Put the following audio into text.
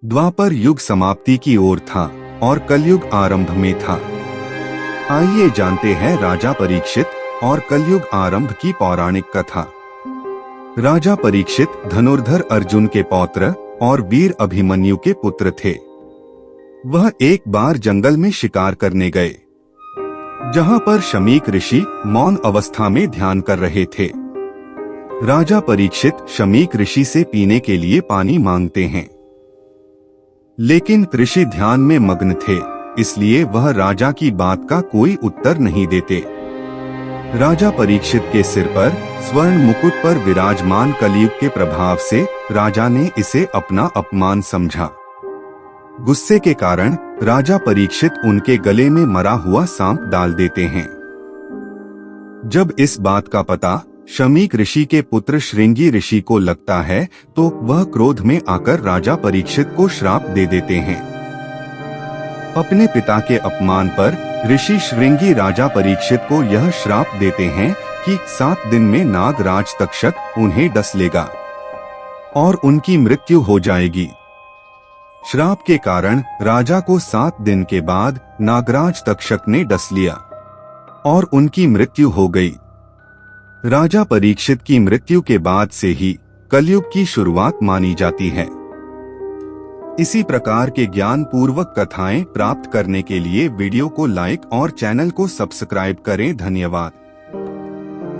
द्वापर युग समाप्ति की ओर था और कलयुग आरंभ में था। आइए जानते हैं राजा परीक्षित और कलयुग आरंभ की पौराणिक कथा। राजा परीक्षित धनुर्धर अर्जुन के पौत्र और वीर अभिमन्यु के पुत्र थे। वह एक बार जंगल में शिकार करने गए, जहां पर शमीक ऋषि मौन अवस्था में ध्यान कर रहे थे। राजा परीक्षित शमीक ऋषि से पीने के लिए पानी मांगते हैं, लेकिन ऋषि ध्यान में मग्न थे, इसलिए वह राजा की बात का कोई उत्तर नहीं देते। राजा परीक्षित के सिर पर स्वर्ण मुकुट पर विराजमान कलयुग के प्रभाव से राजा ने इसे अपना अपमान समझा। गुस्से के कारण राजा परीक्षित उनके गले में मरा हुआ सांप डाल देते हैं। जब इस बात का पता शमीक ऋषि के पुत्र श्रृंगी ऋषि को लगता है, तो वह क्रोध में आकर राजा परीक्षित को श्राप दे देते हैं। अपने पिता के अपमान पर ऋषि श्रृंगी राजा परीक्षित को यह श्राप देते हैं कि 7 दिन में नागराज तक्षक उन्हें डस लेगा और उनकी मृत्यु हो जाएगी। श्राप के कारण राजा को 7 दिन के बाद नागराज तक्षक ने डस लिया और उनकी मृत्यु हो गई। राजा परीक्षित की मृत्यु के बाद से ही कलयुग की शुरुआत मानी जाती है। इसी प्रकार के ज्ञान पूर्वक कथाएं प्राप्त करने के लिए वीडियो को लाइक और चैनल को सब्सक्राइब करें। धन्यवाद।